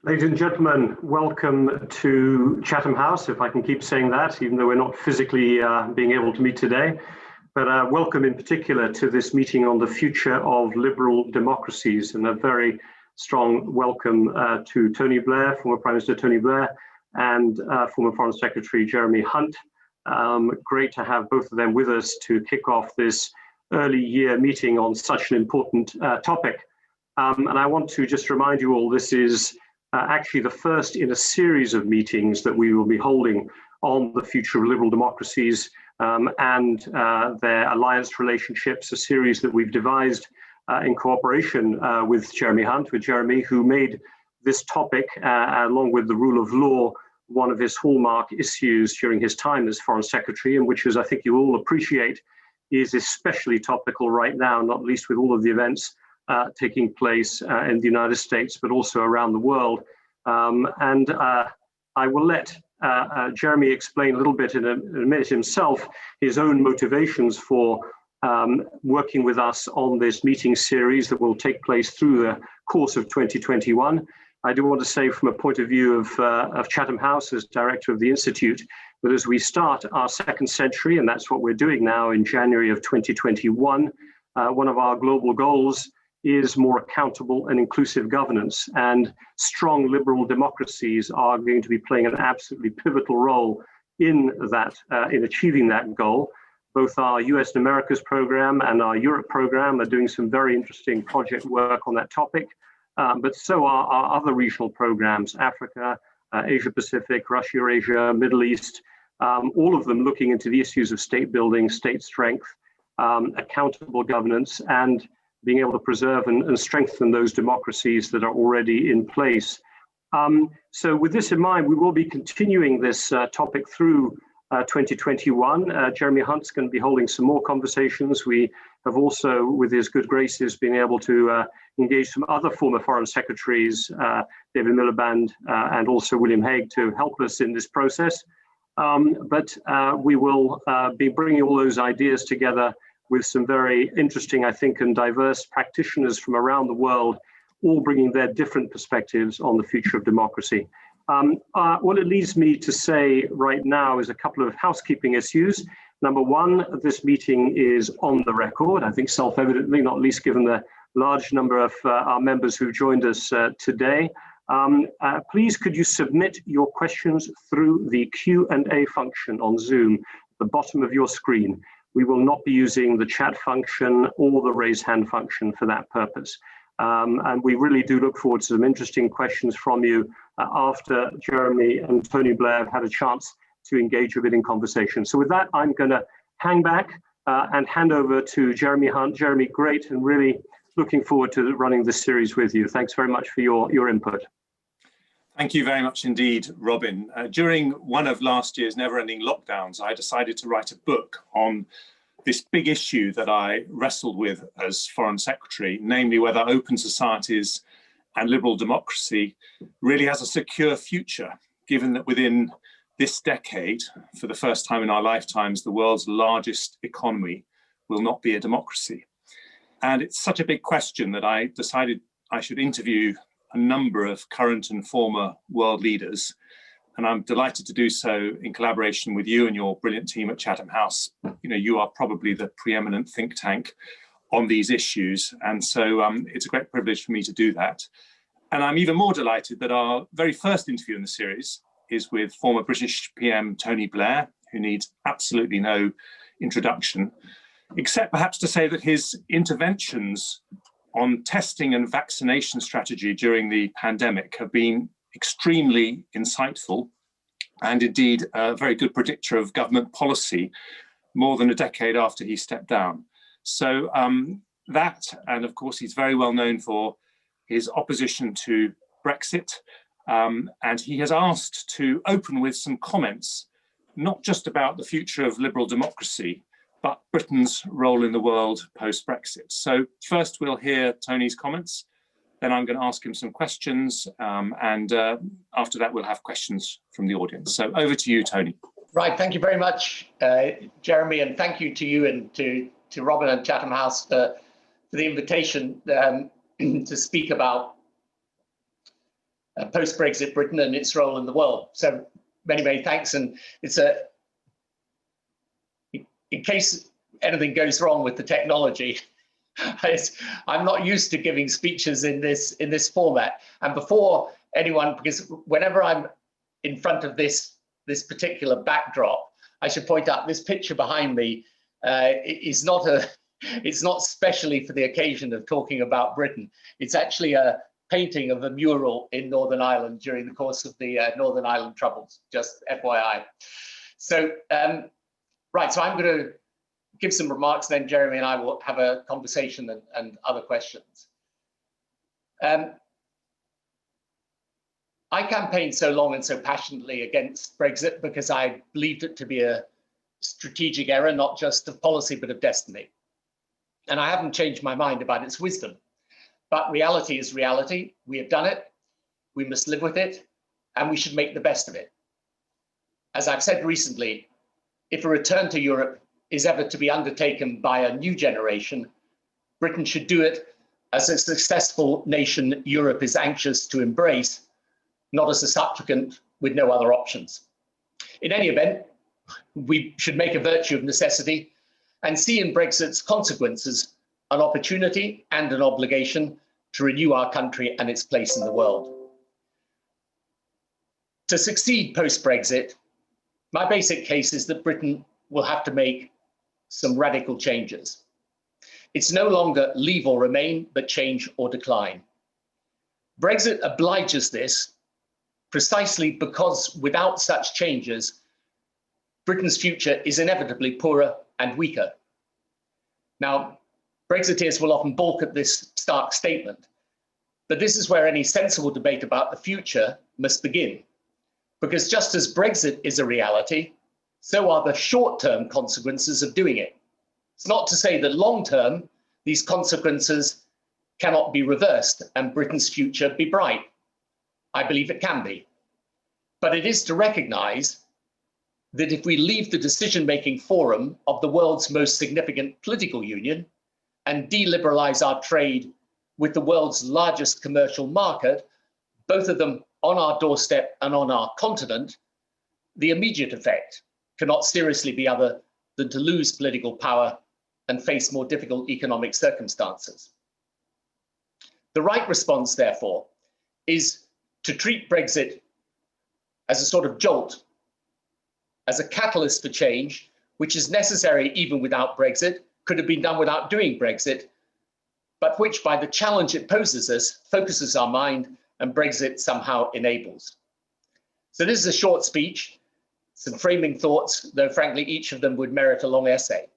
Ladies and gentlemen, welcome to Chatham House, if I can keep saying that, even though we're not physically being able to meet today. But welcome in particular to this meeting on the future of liberal democracies, and a very strong welcome to Tony Blair, former Prime Minister Tony Blair, and former Foreign Secretary Jeremy Hunt. Great to have both of them with us to kick off this early year meeting on such an important topic. And I want to just remind you all, this is actually the first in a series of meetings that we will be holding on the future of liberal democracies and their alliance relationships, a series that we've devised in cooperation with Jeremy Hunt, with Jeremy, who made this topic, along with the rule of law, one of his hallmark issues during his time as Foreign Secretary, and which, as I think you all appreciate, is especially topical right now, not least with all of the events taking place in the United States, but also around the world. I will let Jeremy explain a little bit in a minute himself, his own motivations for working with us on this meeting series that will take place through the course of 2021. I do want to say, from a point of view of Chatham House as director of the Institute, that as we start our second century, and that's what we're doing now in January of 2021, one of our global goals is more accountable and inclusive governance, and strong liberal democracies are going to be playing an absolutely pivotal role in that, in achieving that goal. Both our US and Americas program and our Europe program are doing some very interesting project work on that topic, but so are our other regional programs, Africa, Asia Pacific, Russia, Eurasia, Middle East, all of them looking into the issues of state building, state strength, accountable governance, and being able to preserve and strengthen those democracies that are already in place. So with this in mind, we will be continuing this topic through 2021. Jeremy Hunt's going to be holding some more conversations. We have also, with his good graces, been able to engage some other former foreign secretaries, David Miliband and also William Hague, to help us in this process. But we will be bringing all those ideas together with some very interesting, I think, and diverse practitioners from around the world, all bringing their different perspectives on the future of democracy. What it leads me to say right now is a couple of housekeeping issues. Number one, this meeting is on the record, I think self-evidently, not least given the large number of our members who joined us today. Please, could you submit your questions through the Q&A function on Zoom, at the bottom of your screen. We will not be using the chat function or the raise hand function for that purpose. And we really do look forward to some interesting questions from you after Jeremy and Tony Blair have had a chance to engage a bit in conversation. So with that, I'm going to hang back and hand over to Jeremy Hunt. Jeremy, great, and really looking forward to running this series with you. Thanks very much for your input. Thank you very much indeed, Robin. During one of last year's never-ending lockdowns, I decided to write a book on this big issue that I wrestled with as Foreign Secretary, namely whether open societies and liberal democracy really has a secure future, given that within this decade, for the first time in our lifetimes, the world's largest economy will not be a democracy. And it's such a big question that I decided I should interview a number of current and former world leaders. And I'm delighted to do so in collaboration with you and your brilliant team at Chatham House. You know, you are probably the preeminent think tank on these issues. And so it's a great privilege for me to do that. And I'm even more delighted that our very first interview in the series is with former British PM Tony Blair, who needs absolutely no introduction, except perhaps to say that his interventions on testing and vaccination strategy during the pandemic have been extremely insightful and indeed a very good predictor of government policy more than a decade after he stepped down. So that, and of course he's very well known for his opposition to Brexit, and he has asked to open with some comments, not just about the future of liberal democracy, but Britain's role in the world post-Brexit. So first we'll hear Tony's comments, then I'm going to ask him some questions, and after that we'll have questions from the audience. So over to you, Tony. Right, thank you very much, Jeremy, and thank you to you and to Robin and Chatham House for the invitation to speak about post-Brexit Britain and its role in the world. So many thanks. And it's in case anything goes wrong with the technology, I'm not used to giving speeches in this format. And before anyone, because whenever I'm in front of this particular backdrop, I should point out this picture behind me is not it's not specially for the occasion of talking about Britain. It's actually a painting of a mural in Northern Ireland during the course of the Northern Ireland Troubles, just FYI. So, right, so I'm going to give some remarks, then Jeremy and I will have a conversation and other questions. I campaigned so long and so passionately against Brexit because I believed it to be a strategic error, not just of policy, but of destiny. And I haven't changed my mind about its wisdom. But reality is reality. We have done it. We must live with it, and we should make the best of it. As I've said recently, if a return to Europe is ever to be undertaken by a new generation, Britain should do it as a successful nation Europe is anxious to embrace, not as a supplicant with no other options. In any event, we should make a virtue of necessity and see in Brexit's consequences an opportunity and an obligation to renew our country and its place in the world. To succeed post-Brexit, my basic case is that Britain will have to make some radical changes. It's no longer leave or remain, but change or decline. Brexit obliges this precisely because without such changes, Britain's future is inevitably poorer and weaker. Now, Brexiteers will often balk at this stark statement, but this is where any sensible debate about the future must begin. Because just as Brexit is a reality, so are the short-term consequences of doing it. It's not to say that long-term, these consequences cannot be reversed and Britain's future be bright. I believe it can be. But it is to recognize that if we leave the decision-making forum of the world's most significant political union and deliberalize our trade with the world's largest commercial market, both of them on our doorstep and on our continent, the immediate effect cannot seriously be other than to lose political power and face more difficult economic circumstances. The right response, therefore, is to treat Brexit as a sort of jolt, as a catalyst for change, which is necessary even without Brexit, could have been done without doing Brexit, but which by the challenge it poses us, focuses our mind, and Brexit somehow enables. So this is a short speech, some framing thoughts, though frankly, each of them would merit a long essay.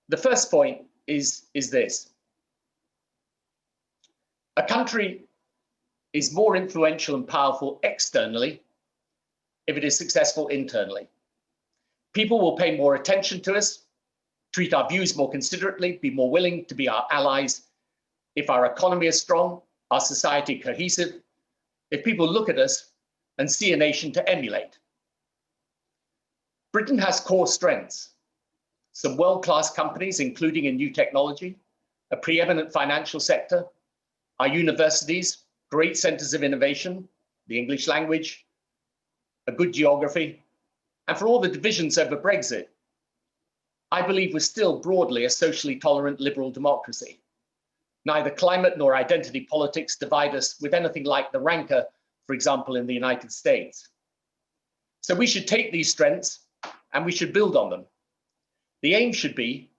The first point is this. A country is more influential and powerful externally if it is successful internally. People will pay more attention to us, treat our views more considerately, be more willing to be our allies if our economy is strong, our society cohesive, if people look at us and see a nation to emulate. Britain has core strengths, some world-class companies, including in new technology, a preeminent financial sector, our universities, great centers of innovation, the English language, a good geography, and for all the divisions over Brexit, I believe we're still broadly a socially tolerant liberal democracy. Neither climate nor identity politics divide us with anything like the rancor, for example, in the United States. So we should take these strengths and we should build on them. The aim should be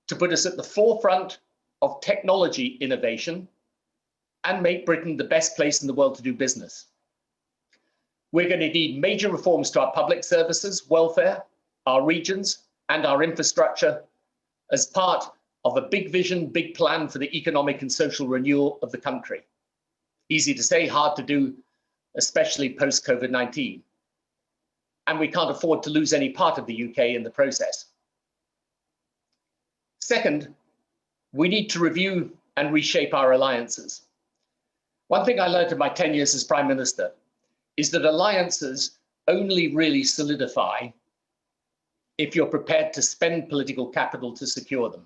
to put us at the forefront of technology innovation and make Britain the best place in the world to do business. We're going to need major reforms to our public services, welfare, our regions, and our infrastructure as part of a big vision, big plan for the economic and social renewal of the country. Easy to say, hard to do, especially post-COVID-19. And we can't afford to lose any part of the UK in the process. Second, we need to review and reshape our alliances. One thing I learned in my 10 years as Prime Minister is that alliances only really solidify if you're prepared to spend political capital to secure them.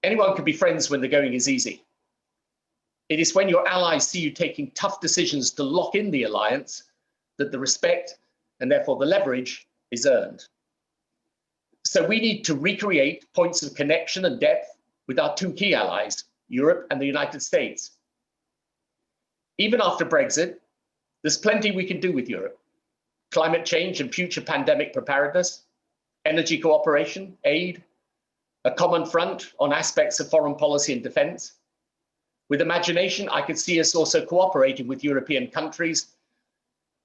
Anyone can be friends when the going is easy. It is when your allies see you taking tough decisions to lock in the alliance that the respect and therefore the leverage is earned. So we need to recreate points of connection and depth with our two key allies, Europe and the United States. Even after Brexit, there's plenty we can do with Europe. Climate change and future pandemic preparedness, energy cooperation, aid, a common front on aspects of foreign policy and defense. With imagination, I could see us also cooperating with European countries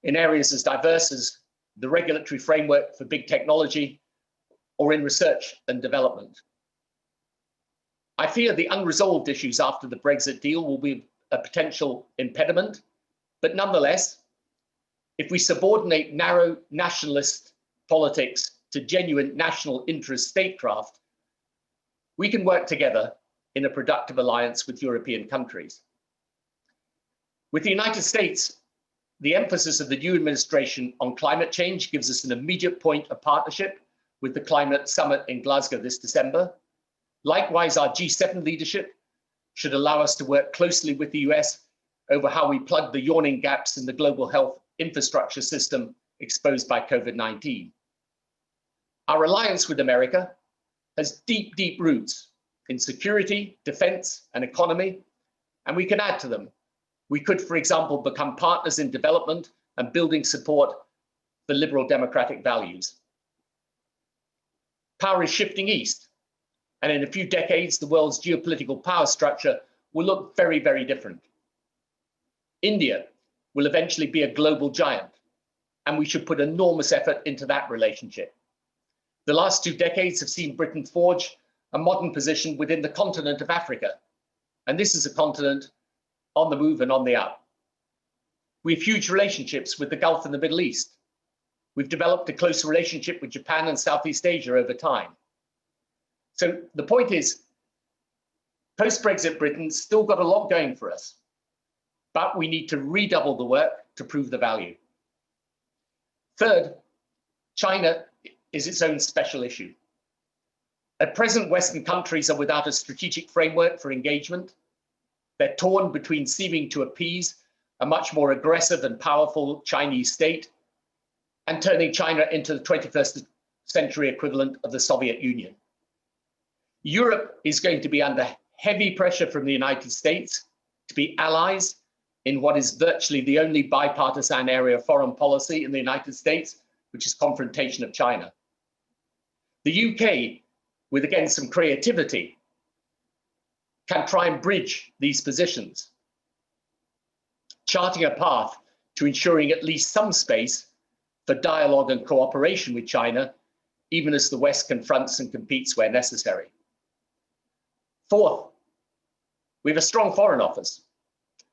in areas as diverse as the regulatory framework for big technology or in research and development. I fear the unresolved issues after the Brexit deal will be a potential impediment, but nonetheless, if we subordinate narrow nationalist politics to genuine national interest statecraft, we can work together in a productive alliance with European countries. With the United States, the emphasis of the new administration on climate change gives us an immediate point of partnership with the climate summit in Glasgow this December. Likewise, our G7 leadership should allow us to work closely with the US over how we plug the yawning gaps in the global health infrastructure system exposed by COVID-19. Our alliance with America has deep, deep roots in security, defense, and economy, and we can add to them. We could, for example, become partners in development and building support for liberal democratic values. Power is shifting east, and in a few decades, the world's geopolitical power structure will look very, very different. India will eventually be a global giant, and we should put enormous effort into that relationship. The last 2 decades have seen Britain forge a modern position within the continent of Africa, and this is a continent on the move and on the up. We have huge relationships with the Gulf and the Middle East. We've developed a close relationship with Japan and Southeast Asia over time. So the point is, post-Brexit Britain's still got a lot going for us, but we need to redouble the work to prove the value. Third, China is its own special issue. At present, Western countries are without a strategic framework for engagement. They're torn between seeming to appease a much more aggressive and powerful Chinese state and turning China into the 21st century equivalent of the Soviet Union. Europe is going to be under heavy pressure from the United States to be allies in what is virtually the only bipartisan area of foreign policy in the United States, which is confrontation of China. The UK, with again some creativity, can try and bridge these positions, charting a path to ensuring at least some space for dialogue and cooperation with China, even as the West confronts and competes where necessary. Fourth, we have a strong Foreign Office,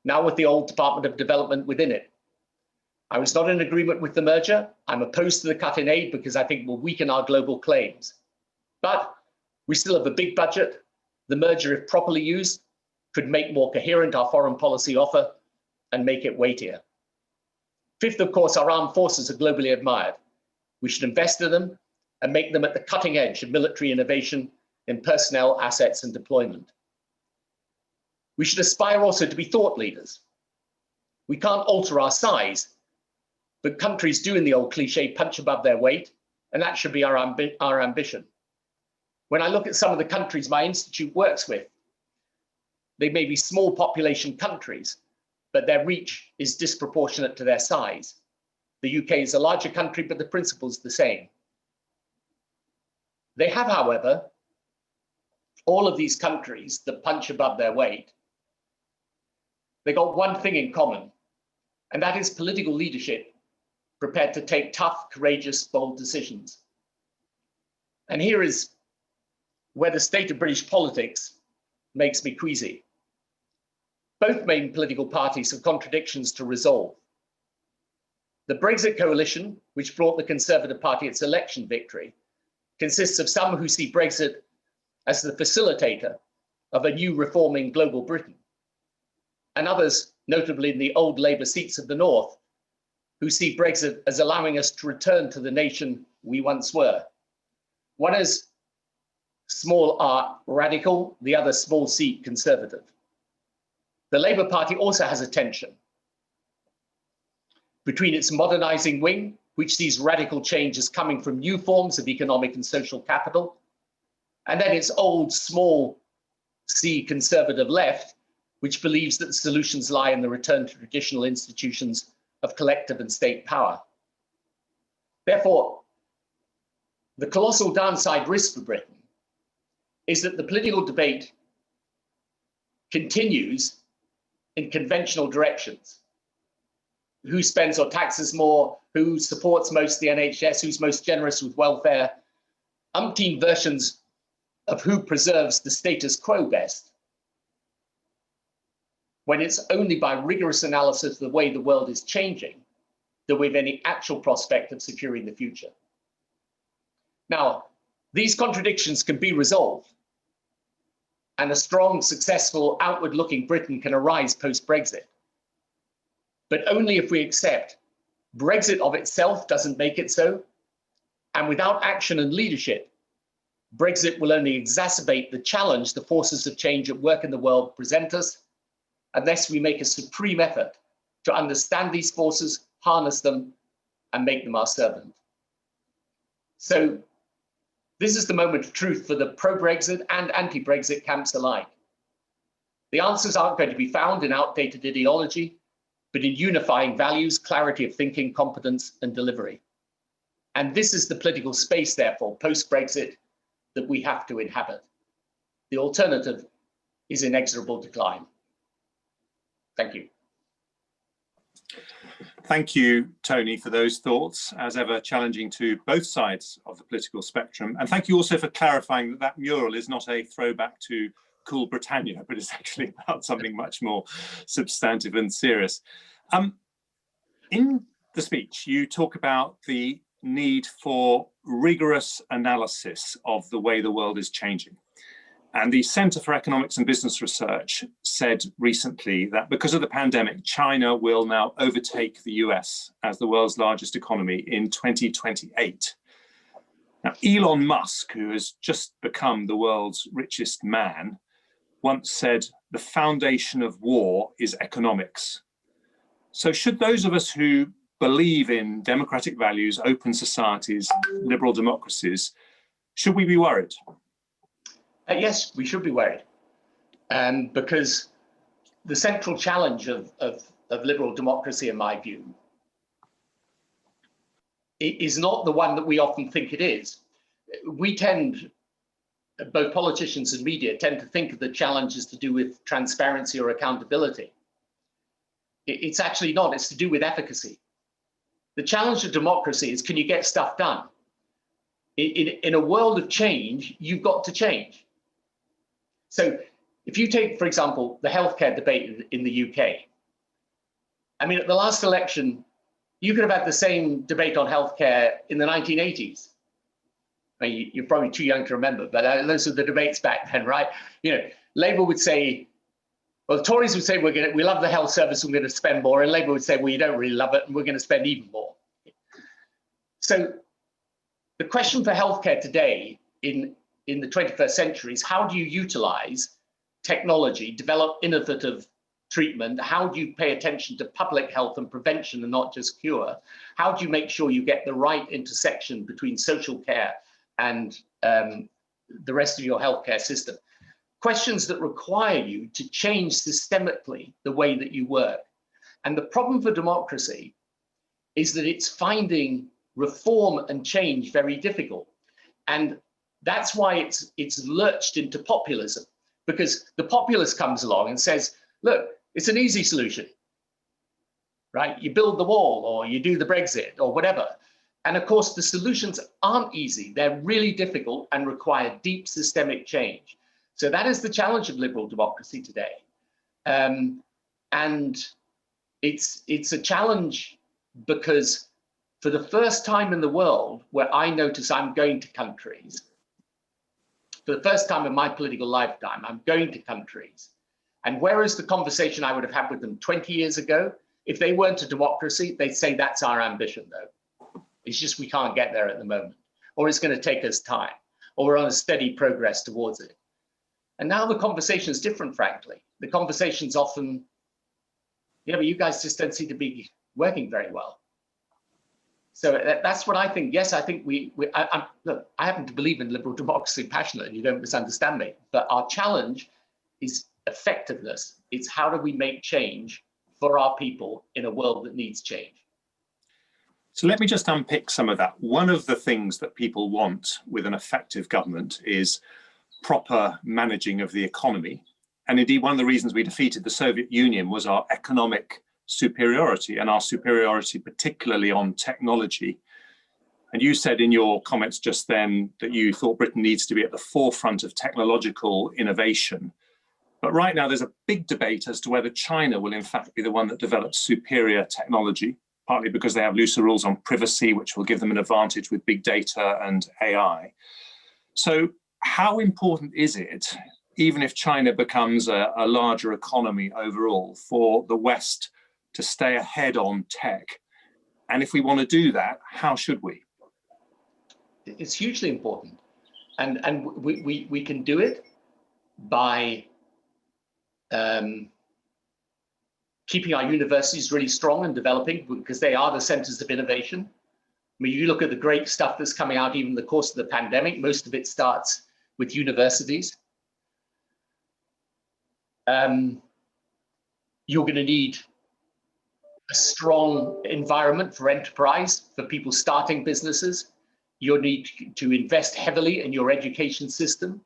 now with the old Department of Development within it. I was not in agreement with the merger. I'm opposed to the cut in aid because I think it will weaken our global claims. But we still have a big budget. The merger, if properly used, could make more coherent our foreign policy offer and make it weightier. Fifth, of course, our armed forces are globally admired. We should invest in them and make them at the cutting edge of military innovation in personnel, assets, and deployment. We should aspire also to be thought leaders. We can't alter our size, but countries do, in the old cliche, punch above their weight, and that should be our ambition. When I look at some of the countries my institute works with, they may be small population countries, but their reach is disproportionate to their size. The UK is a larger country, but the principle is the same. They have, however, all of these countries that punch above their weight, they got one thing in common, and that is political leadership prepared to take tough, courageous, bold decisions. And here is where the state of British politics makes me queasy. Both main political parties have contradictions to resolve. The Brexit coalition, which brought the Conservative Party its election victory, consists of some who see Brexit as the facilitator of a new reforming global Britain, and others, notably in the old Labour seats of the North, who see Brexit as allowing us to return to the nation we once were. One is small r radical, the other small c conservative. The Labour Party also has a tension between its modernising wing, which sees radical change as coming from new forms of economic and social capital, and then its old, small C conservative left, which believes that the solutions lie in the return to traditional institutions of collective and state power. Therefore, the colossal downside risk for Britain is that the political debate continues in conventional directions. Who spends or taxes more, who supports most the NHS, who's most generous with welfare, umpteen versions of who preserves the status quo best, when it's only by rigorous analysis of the way the world is changing that we have any actual prospect of securing the future. Now, these contradictions can be resolved, and a strong, successful, outward-looking Britain can arise post-Brexit, but only if we accept Brexit of itself doesn't make it so, and without action and leadership, Brexit will only exacerbate the challenge the forces of change at work in the world present us, unless we make a supreme effort to understand these forces, harness them, and make them our servant. So this is the moment of truth for the pro-Brexit and anti-Brexit camps alike. The answers aren't going to be found in outdated ideology, but in unifying values, clarity of thinking, competence, and delivery. And this is the political space, therefore, post-Brexit, that we have to inhabit. The alternative is inexorable decline. Thank you. Thank you, Tony, for those thoughts, as ever challenging to both sides of the political spectrum. And thank you also for clarifying that that mural is not a throwback to Cool Britannia, but it's actually about something much more substantive and serious. In the speech, you talk about the need for rigorous analysis of the way the world is changing. And the Centre for Economics and Business Research said recently that because of the pandemic, China will now overtake the US as the world's largest economy in 2028. Now, Elon Musk, who has just become the world's richest man, once said, "The foundation of war is economics." So should those of us who believe in democratic values, open societies, liberal democracies, should we be worried? Yes, we should be worried, because the central challenge of liberal democracy, in my view, is not the one that we often think it is. We tend, both politicians and media, tend to think of the challenges to do with transparency or accountability. It's actually not, it's to do with efficacy. The challenge of democracy is, can you get stuff done? In a world of change, you've got to change. So if you take, for example, the healthcare debate in the UK, I mean, at the last election, you could have had the same debate on healthcare in the 1980s. I mean, you're probably too young to remember, but those were the debates back then, right? You know, Labour would say, well, the Tories would say, we love the health service, we're going to spend more, and Labour would say, well, you don't really love it, and we're going to spend even more. So the question for healthcare today in the 21st century is, how do you utilize technology, develop innovative treatment? How do you pay attention to public health and prevention and not just cure? How do you make sure you get the right intersection between social care and the rest of your healthcare system? Questions that require you to change systemically the way that you work. And the problem for democracy is that it's finding reform and change very difficult. And that's why it's lurched into populism, because the populist comes along and says, look, it's an easy solution, right? You build the wall, or you do the Brexit, or whatever. And of course, the solutions aren't easy. They're really difficult and require deep systemic change. So that is the challenge of liberal democracy today. And it's a challenge because for the first time in the world, where I notice I'm going to countries, for the first time in my political lifetime, I'm going to countries. And whereas the conversation I would have had with them 20 years ago, if they weren't a democracy, they'd say that's our ambition, though. It's just we can't get there at the moment, or it's going to take us time, or we're on a steady progress towards it. And now the conversation is different, frankly. the conversation's often, yeah, but you guys just don't seem to be working very well. So that's what I think. Yes, I think look, I happen to believe in liberal democracy passionately, and you don't misunderstand me, but our challenge is effectiveness. It's how do we make change for our people in a world that needs change. So let me just unpick some of that. One of the things that people want with an effective government is proper managing of the economy. And indeed, one of the reasons we defeated the Soviet Union was our economic superiority, and our superiority particularly on technology. And you said in your comments just then that you thought Britain needs to be at the forefront of technological innovation. But right now there's a big debate as to whether China will in fact be the one that develops superior technology, partly because they have looser rules on privacy, which will give them an advantage with big data and AI. So how important is it, even if China becomes a larger economy overall, for the West to stay ahead on tech? And if we want to do that, how should we? It's hugely important. And we can do it by keeping our universities really strong and developing, because they are the centers of innovation. I mean, you look at the great stuff that's coming out even in the course of the pandemic, most of it starts with universities. You're going to need a strong environment for enterprise, for people starting businesses. You'll need to invest heavily in your education system.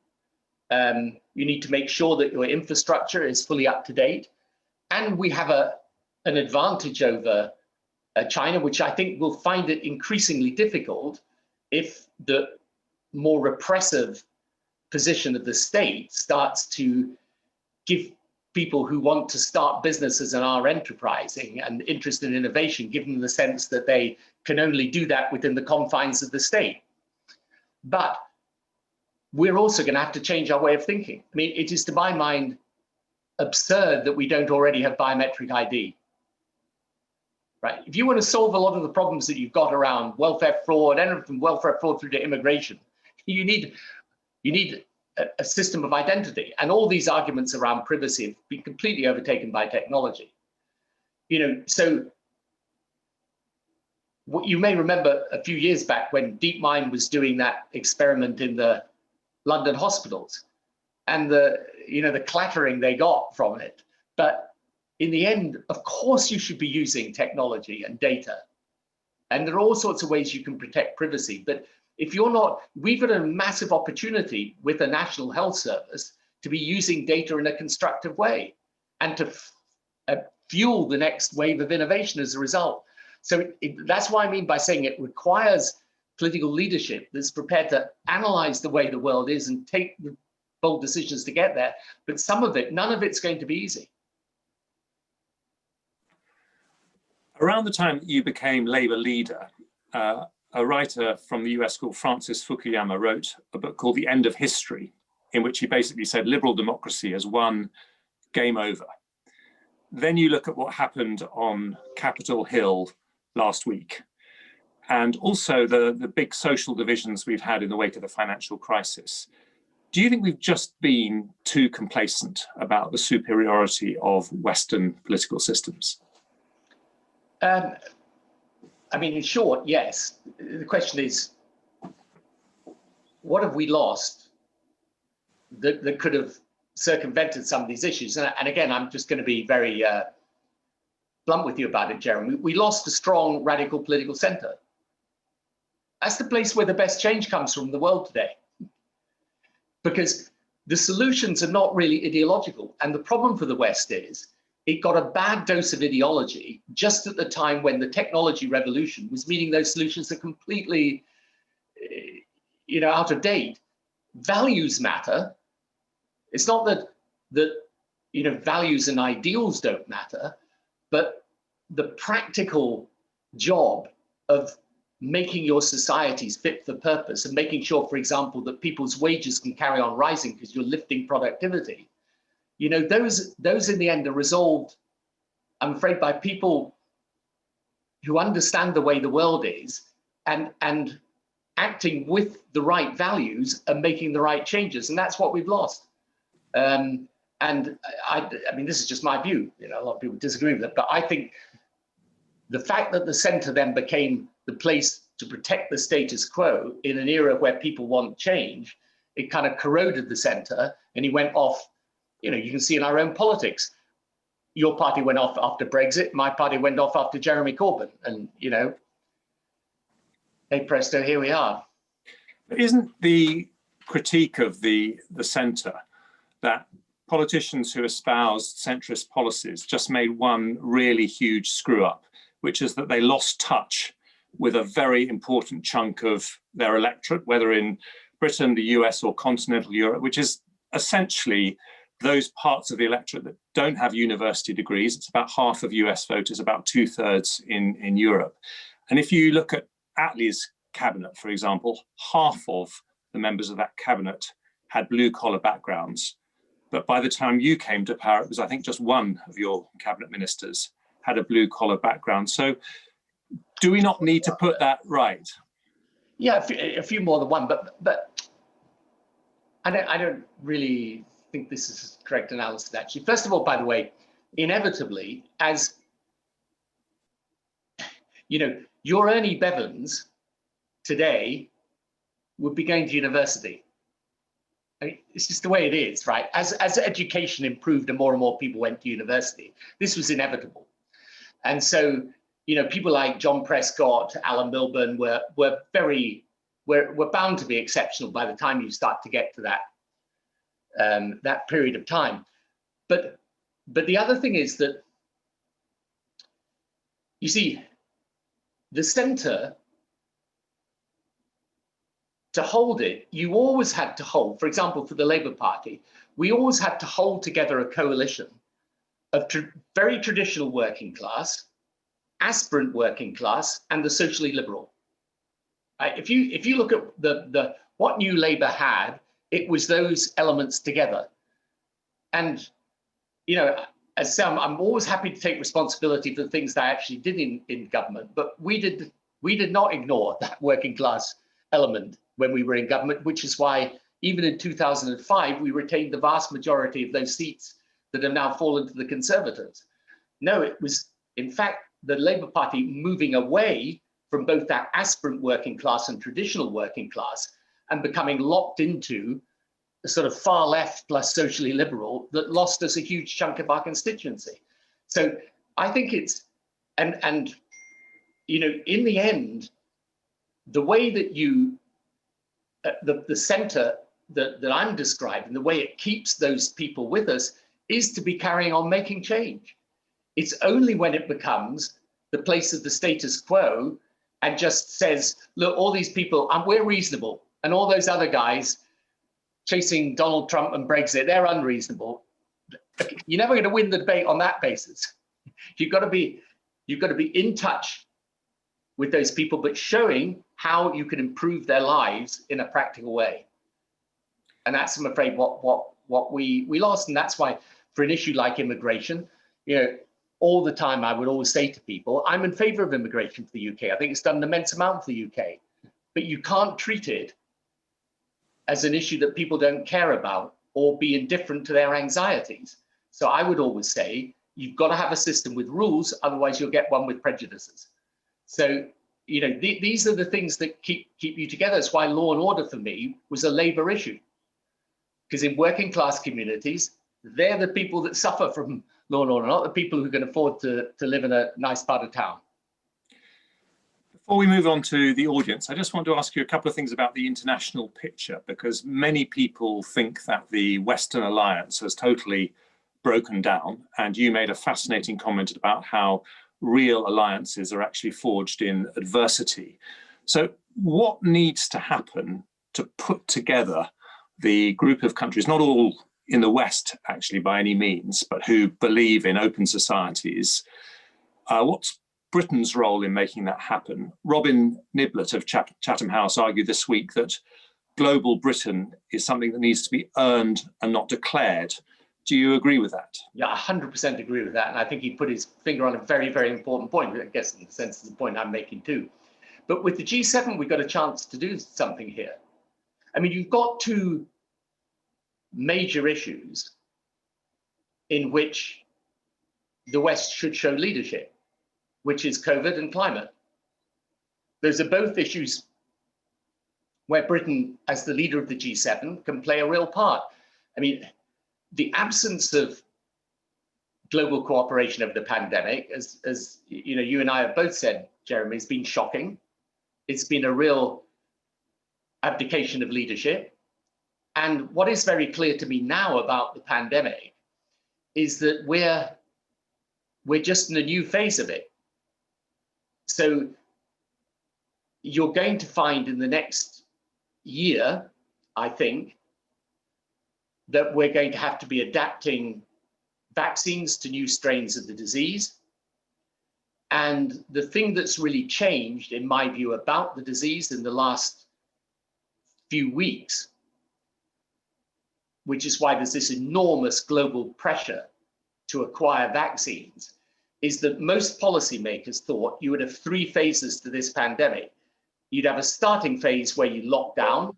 You need to make sure that your infrastructure is fully up to date. And we have an advantage over China, which I think will find it increasingly difficult if the more repressive position of the state starts to give people who want to start businesses and are enterprising and interested in innovation, give them the sense that they can only do that within the confines of the state. But we're also going to have to change our way of thinking. I mean, it is, to my mind, absurd that we don't already have biometric ID. Right? If you want to solve a lot of the problems that you've got around welfare fraud, and from welfare fraud through to immigration, you need a system of identity. And all these arguments around privacy have been completely overtaken by technology. You know, so what you may remember a few years back when DeepMind was doing that experiment in the London hospitals, and the clattering they got from it. But in the end, of course, you should be using technology and data. And there are all sorts of ways you can protect privacy. But if you're not, we've got a massive opportunity with the National Health Service to be using data in a constructive way and to fuel the next wave of innovation as a result. So that's what I mean by saying it requires political leadership that's prepared to analyze the way the world is and take the bold decisions to get there. But some of it, none of it's going to be easy. Around the time that you became Labour leader, a writer from the US called Francis Fukuyama wrote a book called The End of History, in which he basically said liberal democracy has won, game over. Then you look at what happened on Capitol Hill last week, and also the big social divisions we've had in the wake of the financial crisis. Do you think we've just been too complacent about the superiority of Western political systems? I mean, in short, yes. The question is, what have we lost that could have circumvented some of these issues? And again, I'm just going to be very blunt with you about it, Jeremy. We lost a strong radical political center. That's the place where the best change comes from in the world today. Because the solutions are not really ideological. And the problem for the West is it got a bad dose of ideology just at the time when the technology revolution was meaning those solutions are completely, out of date. Values matter. It's not that values and ideals don't matter, but the practical job of making your societies fit for purpose and making sure, for example, that people's wages can carry on rising because you're lifting productivity. Those in the end are resolved, I'm afraid, by people who understand the way the world is and acting with the right values and making the right changes. And that's what we've lost. And And I mean, this is just my view. You know, a lot of people disagree with it, but I think the fact that the centre then became the place to protect the status quo in an era where people want change, it kind of corroded the centre, and he went off. You know, you can see in our own politics. Your party went off after Brexit. My party went off after Jeremy Corbyn, and you know, hey presto, here we are. But isn't the critique of the centre that politicians who espoused centrist policies just made one really huge screw up, which is that they lost touch with a very important chunk of their electorate, whether in Britain, the US, or continental Europe, which is essentially those parts of the electorate that don't have university degrees. It's about half of US voters, about 2/3 in Europe. And if you look at Attlee's cabinet, for example, half of the members of that cabinet had blue-collar backgrounds. But by the time you came to power, it was, I think, just one of your cabinet ministers had a blue-collar background. So do we not need to put that right? Yeah, a few more than one, but I don't really think this is a correct analysis, actually. First of all, by the way, inevitably, as you know, your Ernie Bevans today would be going to university. I mean, it's just the way it is, right? As education improved and more people went to university, this was inevitable. And so, you know, people like John Prescott, Alan Milburn were bound to be exceptional by the time you start to get to that period of time. But the other thing is that, you see, the centre, to hold it, you always had to hold, for example, for the Labour Party, we always had to hold together a coalition of very traditional working class, aspirant working class, and the socially liberal. If you look at what New Labour had, it was those elements together. And, you know, as Sam, I'm always happy to take responsibility for the things that I actually did in government, but we did not ignore that working class element when we were in government, which is why even in 2005, we retained the vast majority of those seats that have now fallen to the Conservatives. No, it was, in fact, the Labour Party moving away from both that aspirant working class and traditional working class and becoming locked into a sort of far left plus socially liberal that lost us a huge chunk of our constituency. So I think it's, and you know, in the end, the way that you, the centre that I'm describing, the way it keeps those people with us is to be carrying on making change. It's only when it becomes the place of the status quo and just says, look, all these people, and we're reasonable, and all those other guys chasing Donald Trump and Brexit, they're unreasonable. You're never going to win the debate on that basis. You've got to be in touch with those people, but showing how you can improve their lives in a practical way. And that's, I'm afraid, what we lost. And that's why, for an issue like immigration, you know, all the time I would always say to people, I'm in favor of immigration for the UK. I think it's done an immense amount for the UK, but you can't treat it as an issue that people don't care about or be indifferent to their anxieties. So I would always say, you've got to have a system with rules, otherwise you'll get one with prejudices. So, you know, these are the things that keep you together. That's why law and order for me was a Labour issue. Because in working class communities, they're the people that suffer from law and order, not the people who can afford to live in a nice part of town. Before we move on to the audience, I just want to ask you a couple of things about the international picture, because many people think that the Western alliance has totally broken down. And you made a fascinating comment about how real alliances are actually forged in adversity. So what needs to happen to put together the group of countries, not all in the West actually by any means, but who believe in open societies? What's Britain's role in making that happen? Robin Niblett of Chatham House argued this week that global Britain is something that needs to be earned and not declared. Do you agree with that? Yeah, I 100% agree with that. And I think he put his finger on a very, very important point, I guess in the sense of the point I'm making too. But with the G7, we've got a chance to do something here. I mean, you've got two major issues in which the West should show leadership, which is COVID and climate. Those are both issues where Britain, as the leader of the G7, can play a real part. I mean, the absence of global cooperation over the pandemic, as you know, you and I have both said, Jeremy, has been shocking. It's been a real abdication of leadership. And what is very clear to me now about the pandemic is that we're just in a new phase of it. So you're going to find in the next year, I think, that we're going to have to be adapting vaccines to new strains of the disease. And the thing that's really changed, in my view, about the disease in the last few weeks, which is why there's this enormous global pressure to acquire vaccines, is that most policymakers thought you would have three phases to this pandemic. You'd have a starting phase where you lock down.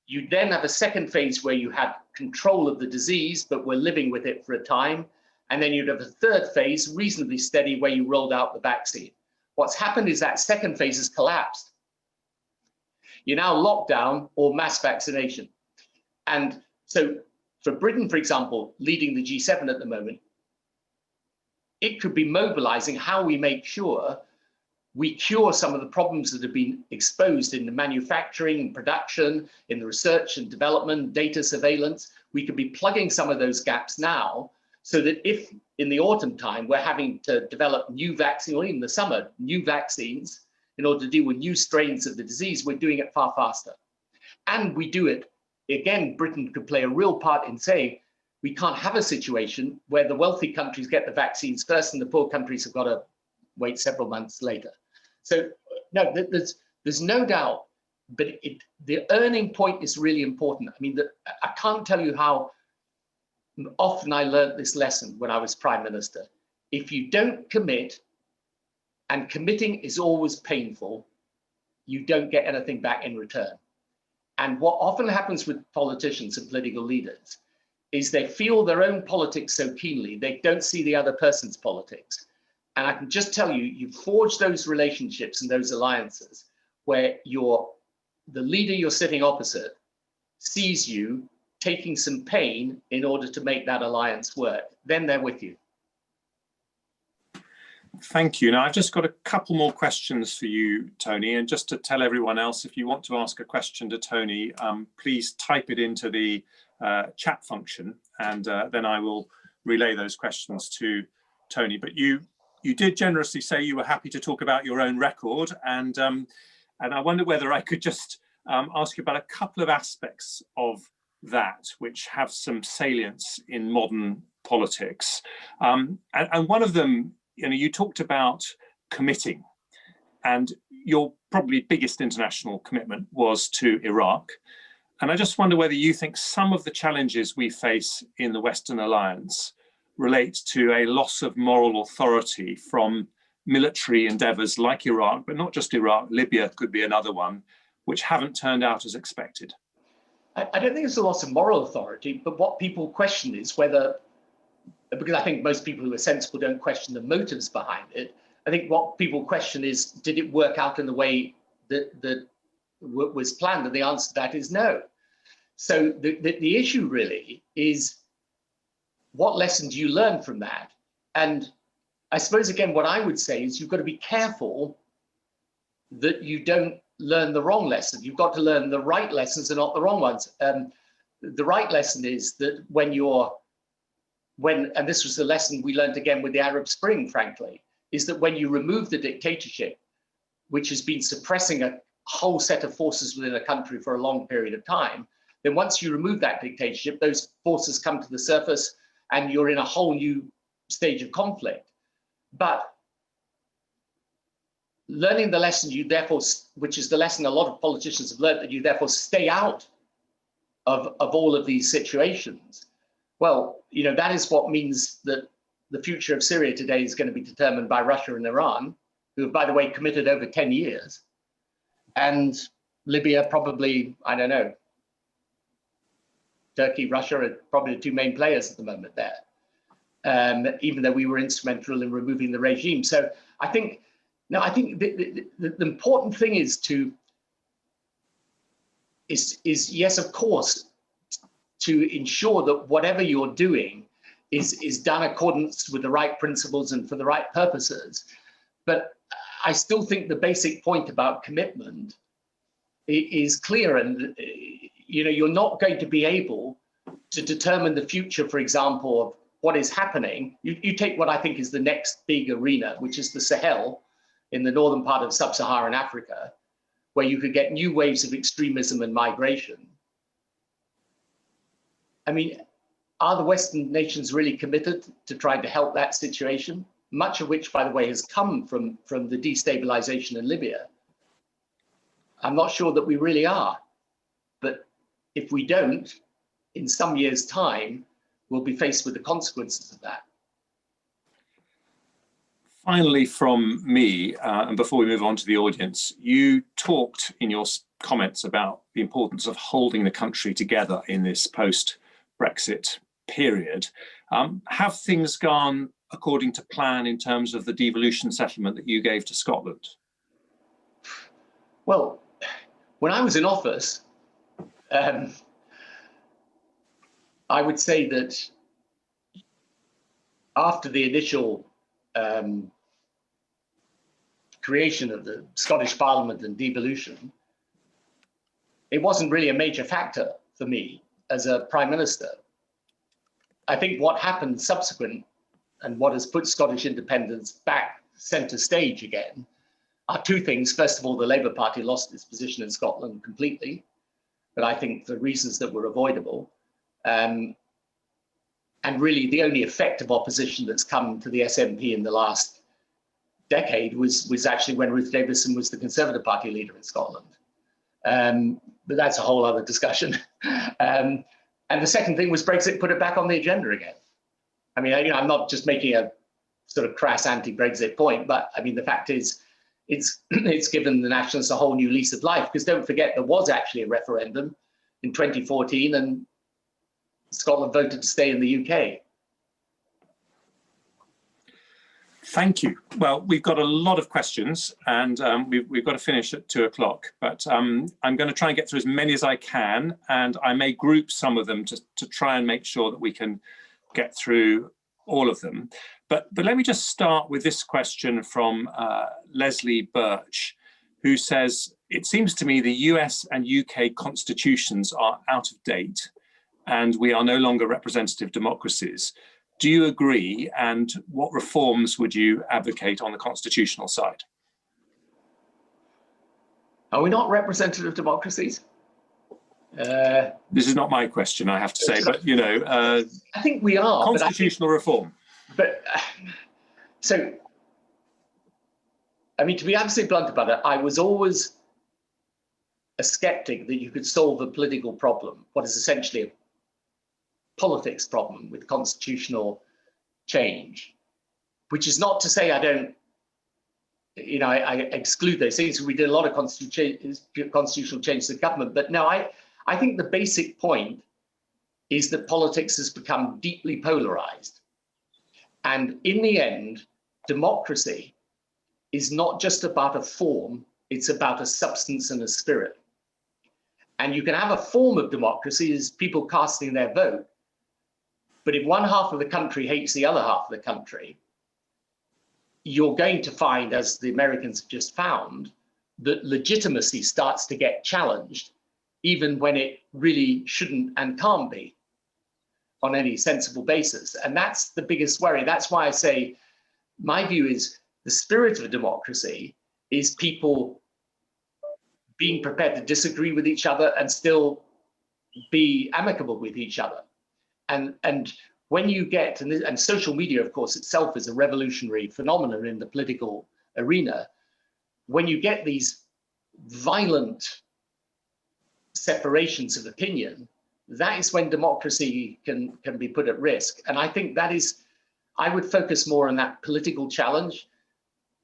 You'd then have a second phase where you had control of the disease, but were living with it for a time. And then you'd have a third phase, reasonably steady, where you rolled out the vaccine. What's happened is that second phase has collapsed. You're now lockdown or mass vaccination. And so for Britain, for example, leading the G7 at the moment, it could be mobilizing how we make sure we cure some of the problems that have been exposed in the manufacturing, production, in the research and development, data surveillance. We could be plugging some of those gaps now, so that if in the autumn time we're having to develop new vaccines, or in the summer, new vaccines in order to deal with new strains of the disease, we're doing it far faster. And we do it, again, Britain could play a real part in saying, we can't have a situation where the wealthy countries get the vaccines first and the poor countries have got to wait several months later. So no, there's no doubt, but the earning point is really important. I mean, I can't tell you how often I learned this lesson when I was Prime Minister. If you don't commit, and committing is always painful, you don't get anything back in return. And what often happens with politicians and political leaders is they feel their own politics so keenly, they don't see the other person's politics. And I can just tell you, you forge those relationships and those alliances where the leader you're sitting opposite sees you taking some pain in order to make that alliance work. Then they're with you. Thank you. Now, I've just got a couple more questions for you, Tony. And just to tell everyone else, if you want to ask a question to Tony, please type it into the chat function, and then I will relay those questions to Tony. But you did generously say you were happy to talk about your own record, and I wonder whether I could just ask you about a couple of aspects of that which have some salience in modern politics. And one of them, you know, you talked about committing, and your probably biggest international commitment was to Iraq. And I just wonder whether you think some of the challenges we face in the Western Alliance relate to a loss of moral authority from military endeavours like Iraq, but not just Iraq, Libya could be another one, which haven't turned out as expected. I don't think it's a loss of moral authority, but what people question is whether, because I think most people who are sensible don't question the motives behind it. I think what people question is, did it work out in the way that was planned? And the answer to that is no. So the issue really is, what lesson do you learn from that? And I suppose, again, what I would say is you've got to be careful that you don't learn the wrong lesson. You've got to learn the right lessons and not the wrong ones. The right lesson is that and this was the lesson we learned again with the Arab Spring, frankly, is that when you remove the dictatorship, which has been suppressing a whole set of forces within a country for a long period of time, then once you remove that dictatorship, those forces come to the surface and you're in a whole new stage of conflict. But learning the lesson you therefore, which is the lesson a lot of politicians have learned, that you therefore stay out of all of these situations. Well, you know, that is what means that the future of Syria today is going to be determined by Russia and Iran, who have, by the way, committed over 10 years. And Libya probably, I don't know, Turkey, Russia are probably the two main players at the moment there. even though we were instrumental in removing the regime. So I think, no, I think the important thing is yes, of course, to ensure that whatever you're doing is done accordance with the right principles and for the right purposes. But I still think the basic point about commitment is clear, and you're not going to be able to determine the future, for example, of what is happening. You take what I think is the next big arena, which is the Sahel in the northern part of sub-Saharan Africa, where you could get new waves of extremism and migration. I mean, are the Western nations really committed to trying to help that situation? Much of which, by the way, has come from the destabilization in Libya. I'm not sure that we really are. But if we don't, in some years' time, we'll be faced with the consequences of that. Finally, from me, and before we move on to the audience, you talked in your comments about the importance of holding the country together in this post-Brexit period. Have things gone according to plan in terms of the devolution settlement that you gave to Scotland? Well, when I was in office, I would say that after the initial creation of the Scottish Parliament and devolution, it wasn't really a major factor for me as a Prime Minister. I think what happened subsequent and what has put Scottish independence back centre stage again are two things. First of all, the Labour Party lost its position in Scotland completely, but I think for reasons that were avoidable. And really the only effective opposition that's come to the SNP in the last decade was actually when Ruth Davidson was the Conservative Party leader in Scotland. But that's a whole other discussion. And the second thing was Brexit put it back on the agenda again. I mean, I'm not just making a sort of crass anti-Brexit point, but I mean, the fact is, it's given the nationalists a whole new lease of life, because don't forget, there was actually a referendum in 2014 and Scotland voted to stay in the UK. Thank you. Well, we've got a lot of questions and we've got to finish at 2 o'clock, but I'm going to try and get through as many as I can, and I may group some of them to try and make sure that we can get through all of them. But let me just start with this question from Leslie Birch, who says, it seems to me the US and UK constitutions are out of date and we are no longer representative democracies. Do you agree? And what reforms would you advocate on the constitutional side? Are we not representative democracies? This is not my question, I have to say, but I think we are. Constitutional reform. But so, I mean, to be absolutely blunt about it, I was always a skeptic that you could solve a political problem, what is essentially a politics problem, with constitutional change, which is not to say I don't, I exclude those things. We did a lot of constitutional change to the government, but no, I think the basic point is that politics has become deeply polarized. And in the end, democracy is not just about a form, it's about a substance and a spirit. And you can have a form of democracy as people casting their vote, but if one half of the country hates the other half of the country, you're going to find, as the Americans have just found, that legitimacy starts to get challenged, even when it really shouldn't and can't be on any sensible basis. And that's the biggest worry. That's why I say, my view is the spirit of a democracy is people being prepared to disagree with each other and still be amicable with each other. And when you get, and social media, of course, itself is a revolutionary phenomenon in the political arena, when you get these violent separations of opinion, that is when democracy can be put at risk. And I think that is, I would focus more on that political challenge,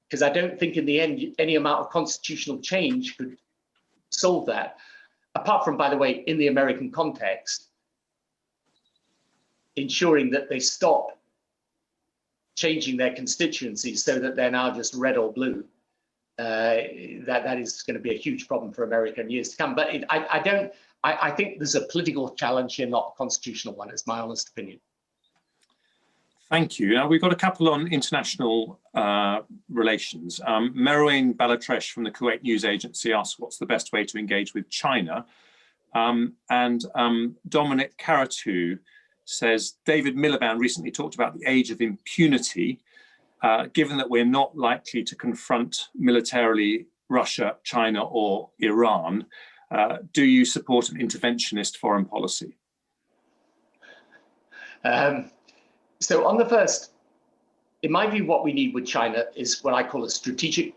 because I don't think in the end any amount of constitutional change could solve that. Apart from, by the way, in the American context, ensuring that they stop changing their constituencies so that they're now just red or blue, that is going to be a huge problem for America in years to come. But I think there's a political challenge here, not a constitutional one. It's my honest opinion. Thank you. Now, we've got a couple on international relations. Merouane Balatresh from the Kuwait News Agency asks what's the best way to engage with China. And Dominic Caratu says, David Miliband recently talked about the age of impunity. Given that we're not likely to confront militarily Russia, China or Iran, do you support an interventionist foreign policy? So on the first, in my view, what we need with China is what I call a strategic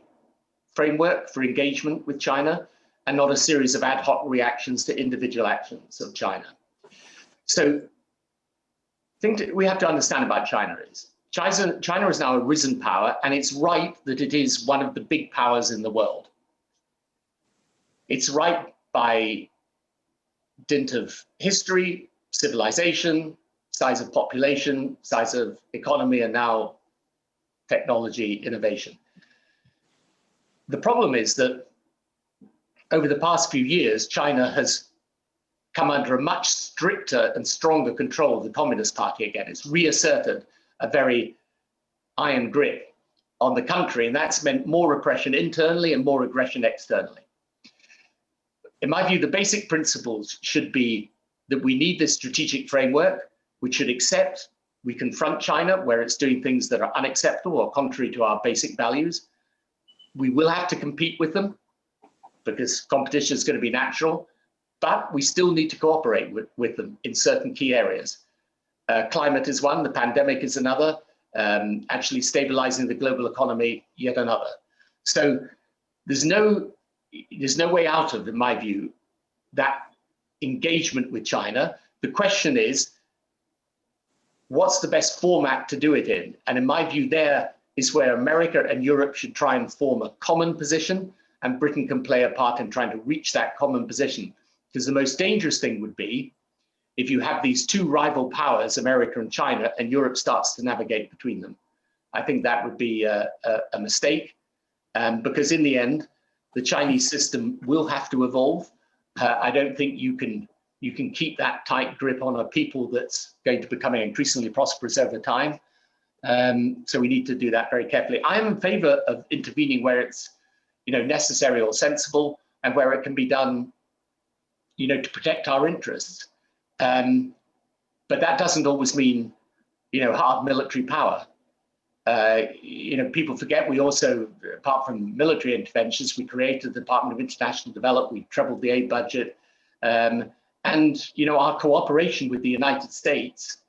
framework for engagement with China, and not a series of ad hoc reactions to individual actions of China. So the thing we have to understand about China is China is now a risen power, and it's right that it is one of the big powers in the world. It's right by dint of history, civilization, size of population, size of economy, and now technology innovation. The problem is that over the past few years, China has come under a much stricter and stronger control of the Communist Party again. It's reasserted a very iron grip on the country, and that's meant more repression internally and more aggression externally. In my view, the basic principles should be that we need this strategic framework. We should accept, we confront China where it's doing things that are unacceptable or contrary to our basic values. We will have to compete with them because competition is going to be natural, but we still need to cooperate with them in certain key areas. Climate is one, the pandemic is another, actually stabilizing the global economy, yet another. So there's no way out of, in my view, that engagement with China. The question is, what's the best format to do it in? And in my view, there is where America and Europe should try and form a common position, and Britain can play a part in trying to reach that common position. Because the most dangerous thing would be if you have these two rival powers, America and China, and Europe starts to navigate between them. I think that would be a mistake, because in the end, the Chinese system will have to evolve. I don't think you can keep that tight grip on a people that's going to become increasingly prosperous over time. So we need to do that very carefully. I am in favor of intervening where it's necessary or sensible, and where it can be done to protect our interests. But that doesn't always mean hard military power. People forget we also, apart from military interventions, we created the Department of International Development, we trebled the aid budget, and our cooperation with the United States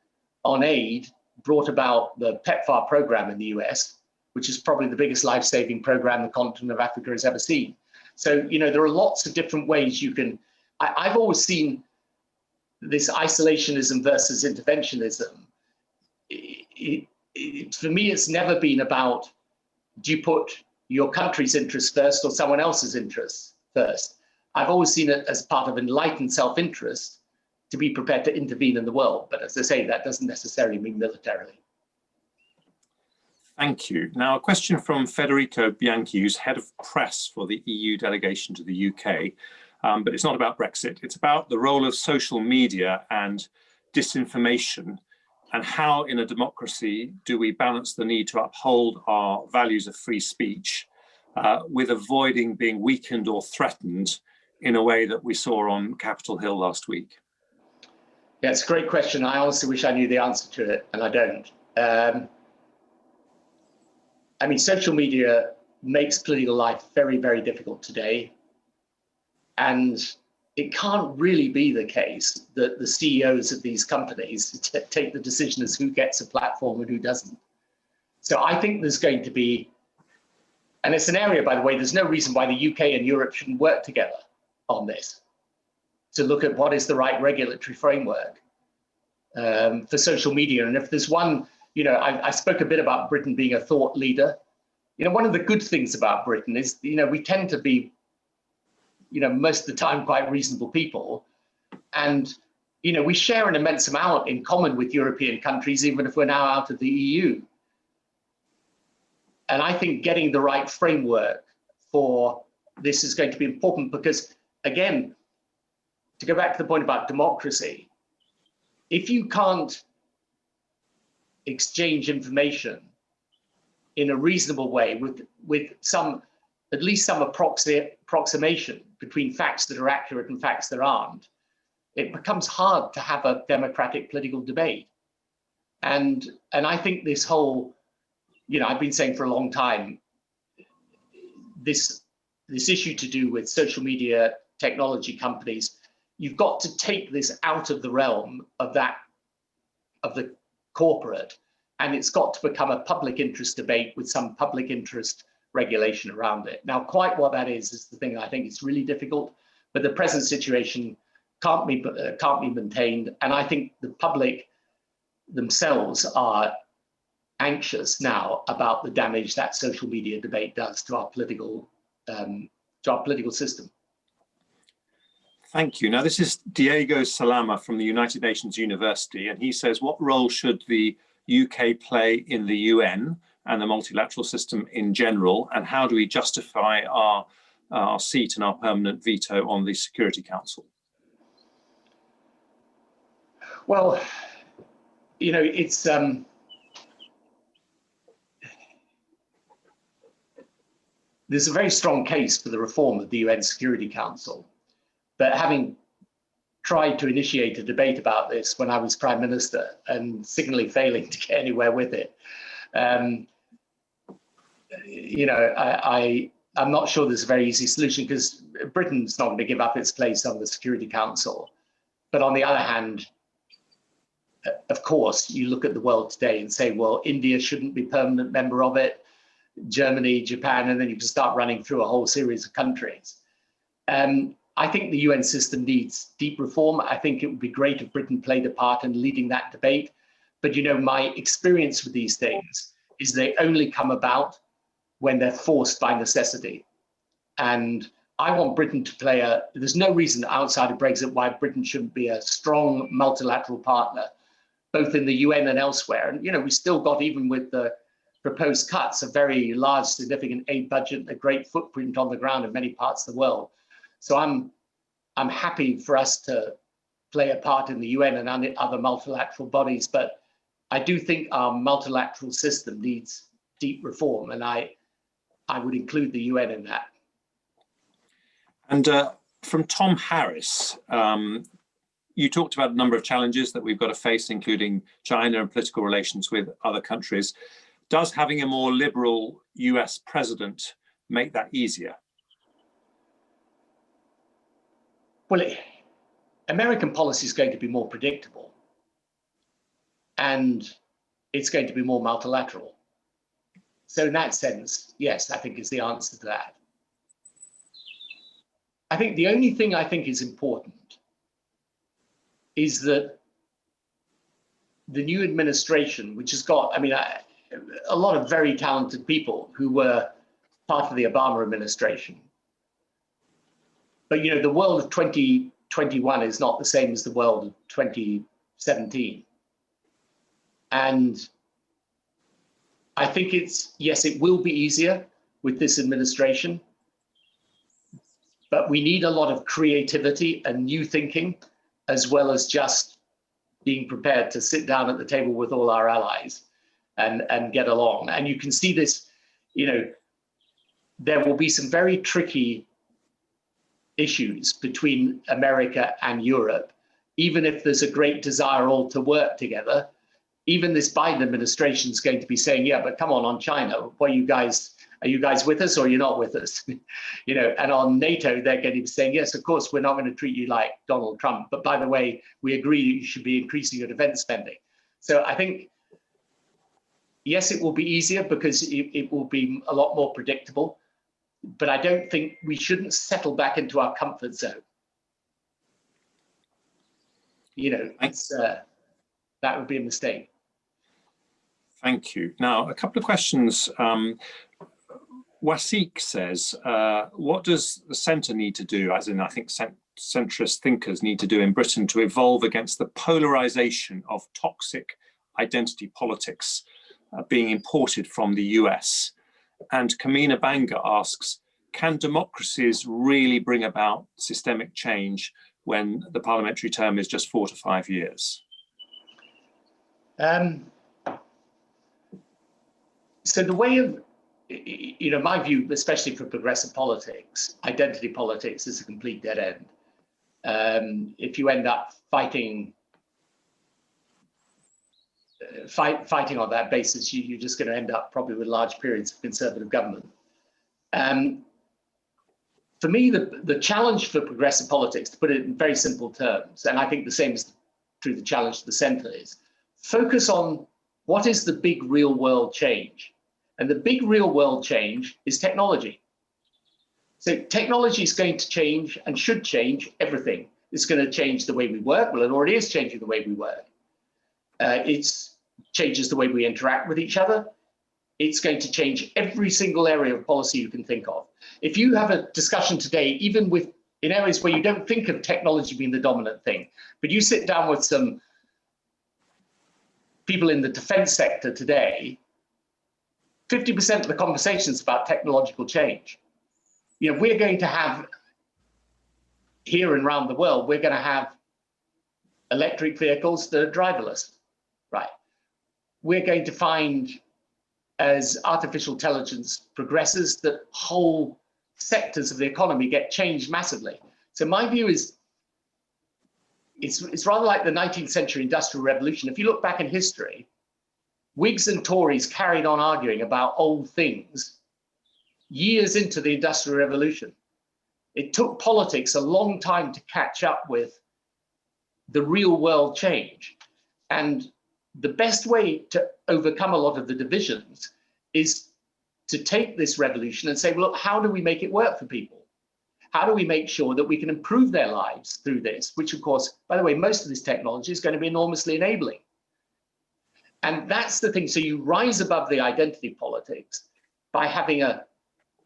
on aid brought about the PEPFAR program in the US, which is probably the biggest life-saving program the continent of Africa has ever seen. So there are lots of different ways you can. I've always seen this isolationism versus interventionism. For me, it's never been about, do you put your country's interests first or someone else's interests first? I've always seen it as part of enlightened self-interest to be prepared to intervene in the world. But as I say, that doesn't necessarily mean militarily. Thank you. Now, a question from Federico Bianchi, who's head of press for the EU delegation to the UK. But it's not about Brexit. It's about the role of social media and disinformation, and how in a democracy do we balance the need to uphold our values of free speech with avoiding being weakened or threatened in a way that we saw on Capitol Hill last week? Yeah, it's a great question. I honestly wish I knew the answer to it, and I don't. Social media makes political life very, very difficult today. And it can't really be the case that the CEOs of these companies take the decision as who gets a platform and who doesn't. So I think there's going to be, and it's an area, by the way, there's no reason why the UK and Europe shouldn't work together on this, to look at what is the right regulatory framework for social media. And if there's one, I spoke a bit about Britain being a thought leader. One of the good things about Britain is, we tend to be most of the time quite reasonable people. And, we share an immense amount in common with European countries, even if we're now out of the EU. I think getting the right framework for this is going to be important because, again, to go back to the point about democracy, if you can't exchange information in a reasonable way with some, at least some approximation between facts that are accurate and facts that aren't, it becomes hard to have a democratic political debate. And I think this whole, I've been saying for a long time, this issue to do with social media technology companies, you've got to take this out of the realm of the corporate, and it's got to become a public interest debate with some public interest regulation around it. Now, quite what that is the thing I think is really difficult, but the present situation can't be maintained, and I think the public themselves are anxious now about the damage that social media debate does to our political system. Thank you. Now, this is Diego Salama from the United Nations University, and he says, what role should the UK play in the UN and the multilateral system in general, and how do we justify our seat and our permanent veto on the Security Council? Well, it's there's a very strong case for the reform of the UN Security Council. But having tried to initiate a debate about this when I was Prime Minister and signally failing to get anywhere with it, I'm not sure there's a very easy solution because Britain's not going to give up its place on the Security Council. But on the other hand, of course, you look at the world today and say, well, India shouldn't be permanent member of it, Germany, Japan, and then you can start running through a whole series of countries. I think the UN system needs deep reform. I think it would be great if Britain played a part in leading that debate. But my experience with these things is they only come about when they're forced by necessity. And I want Britain to play there's no reason outside of Brexit why Britain shouldn't be a strong multilateral partner, both in the UN and elsewhere. And, we still got, even with the proposed cuts, a very large, significant aid budget, a great footprint on the ground in many parts of the world. So I'm happy for us to play a part in the UN and other multilateral bodies, but I do think our multilateral system needs deep reform, and I would include the UN in that. And from Tom Harris, you talked about a number of challenges that we've got to face, including China and political relations with other countries. Does having a more liberal US president make that easier? Well, American policy is going to be more predictable, and it's going to be more multilateral. So in that sense, yes, I think is the answer to that. I think the only thing I think is important is that the new administration, which has got, a lot of very talented people who were part of the Obama administration, but the world of 2021 is not the same as the world of 2017. And I think yes, it will be easier with this administration, but we need a lot of creativity and new thinking, as well as just being prepared to sit down at the table with all our allies and get along. And you can see this, there will be some very tricky issues between America and Europe, even if there's a great desire all to work together. Even this Biden administration is going to be saying, yeah, but come on China, are you guys with us or you're not with us? And on NATO, they're going to be saying, yes, of course, we're not going to treat you like Donald Trump. But by the way, we agree that you should be increasing your defense spending. So I think, yes, it will be easier because it will be a lot more predictable. But I don't think we shouldn't settle back into our comfort zone. That would be a mistake. Thank you. Now, a couple of questions. Wasik says, what does the centre need to do, as in I think centrist thinkers need to do in Britain to evolve against the polarisation of toxic identity politics being imported from the US? And Kamina Banga asks, can democracies really bring about systemic change when the parliamentary term is just 4 to 5 years? So the way of, my view, especially for progressive politics, identity politics is a complete dead end. If you end up fighting on that basis, you're just going to end up probably with large periods of conservative government. For me, the challenge for progressive politics, to put it in very simple terms, and I think the same is true the challenge to the centre, is focus on what is the big real world change. And the big real world change is technology. So technology is going to change and should change everything. It's going to change the way we work. Well, it already is changing the way we work. It changes the way we interact with each other. It's going to change every single area of policy you can think of. If you have a discussion today, even in areas where you don't think of technology being the dominant thing, but you sit down with some people in the defense sector today, 50% of the conversations about technological change. We're going to have, here and around the world, we're going to have electric vehicles that are driverless, right? We're going to find, as artificial intelligence progresses, that whole sectors of the economy get changed massively. So my view is, it's rather like the 19th century Industrial Revolution. If you look back in history, Whigs and Tories carried on arguing about old things years into the Industrial Revolution. It took politics a long time to catch up with the real world change. And the best way to overcome a lot of the divisions is to take this revolution and say, well, look, how do we make it work for people? How do we make sure that we can improve their lives through this? Which, of course, by the way, most of this technology is going to be enormously enabling. And that's the thing. So you rise above the identity politics by having a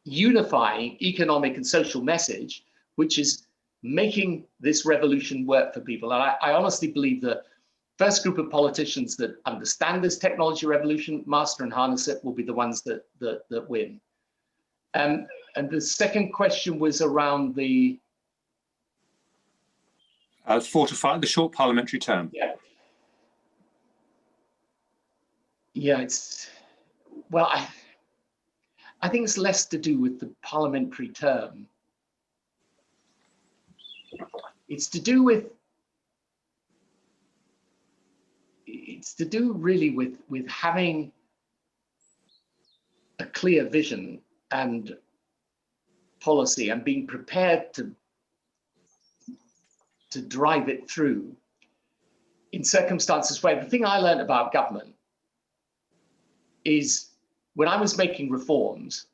unifying economic and social message, which is making this revolution work for people. And I honestly believe the first group of politicians that understand this technology revolution, master and harness it, will be the ones that win. And the second question was around the 4 to 5, the short parliamentary term. Yeah. Yeah, well, I think it's less to do with the parliamentary term. It's to do really with having a clear vision and policy and being prepared to drive it through in circumstances where the thing I learned about government is when I was making reforms,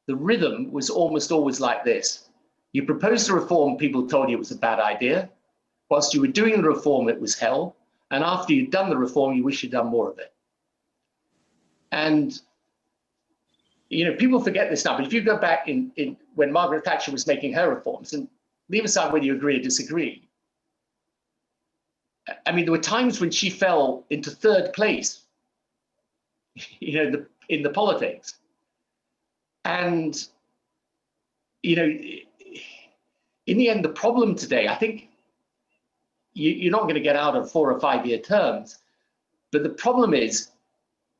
the rhythm was almost always like this. You proposed a reform, people told you it was a bad idea. Whilst you were doing the reform, it was hell. And after you'd done the reform, you wish you'd done more of it. And, people forget this now, but if you go back in when Margaret Thatcher was making her reforms, and leave aside whether you agree or disagree, I mean, there were times when she fell into third place, in the politics. And, in the end, the problem today, I think you're not going to get out of 4 or 5 year terms, but the problem is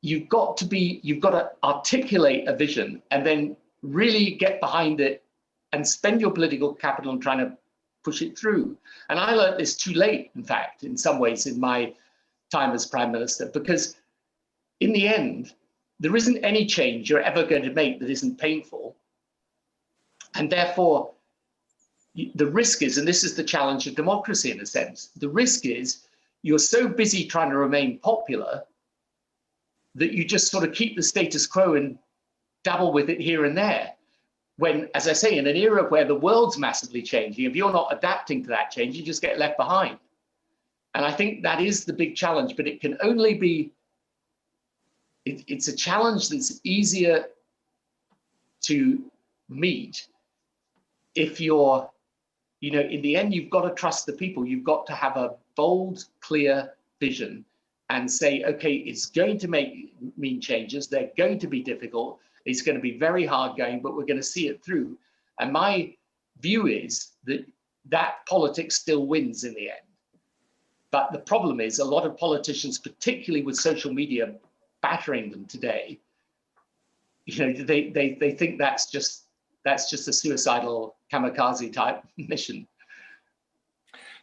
you've got to articulate a vision and then really get behind it and spend your political capital on trying to push it through. And I learned this too late, in fact, in some ways in my time as Prime Minister, because in the end, there isn't any change you're ever going to make that isn't painful. And therefore, the risk is, and this is the challenge of democracy in a sense, the risk is you're so busy trying to remain popular that you just sort of keep the status quo and dabble with it here and there. When, as I say, in an era where the world's massively changing, if you're not adapting to that change, you just get left behind. And I think that is the big challenge, but it can only be, it's a challenge that's easier to meet if you're, in the end, you've got to trust the people. You've got to have a bold, clear vision and say, okay, it's going to mean changes. They're going to be difficult. It's going to be very hard going, but we're going to see it through. And my view is that politics still wins in the end. But the problem is a lot of politicians, particularly with social media battering them today, they think that's just a suicidal kamikaze type mission.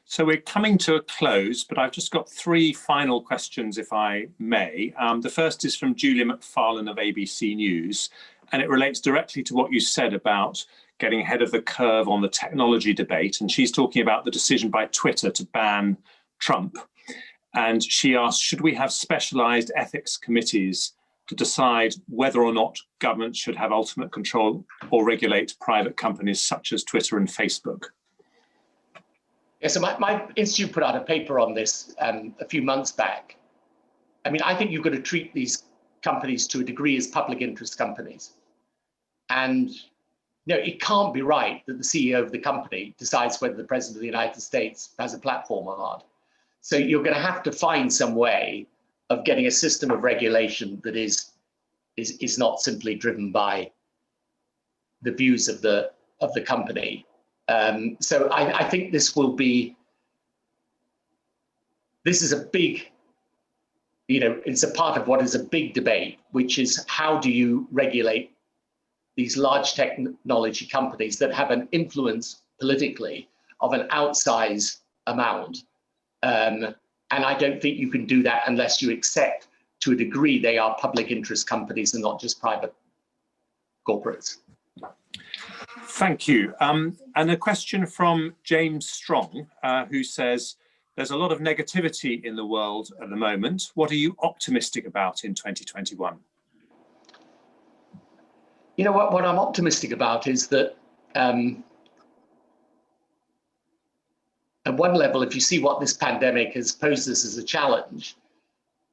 So we're coming to a close, but I've just got three final questions, if I may. The first is from Julia McFarlane of ABC News, and it relates directly to what you said about getting ahead of the curve on the technology debate. And she's talking about the decision by Twitter to ban Trump. And she asked, should we have specialized ethics committees to decide whether or not governments should have ultimate control or regulate private companies such as Twitter and Facebook? Yeah, so my institute put out a paper on this a few months back. I mean, I think you've got to treat these companies to a degree as public interest companies. And it can't be right that the CEO of the company decides whether the President of the United States has a platform or not. So you're going to have to find some way of getting a system of regulation that is not simply driven by the views of the company. So I think this is a big, it's a part of what is a big debate, which is how do you regulate these large technology companies that have an influence politically of an outsized amount. And I don't think you can do that unless you accept to a degree they are public interest companies and not just private corporates. Thank you. And a question from James Strong, who says, there's a lot of negativity in the world at the moment. What are you optimistic about in 2021? What I'm optimistic about is that at one level, if you see what this pandemic has posed us as a challenge,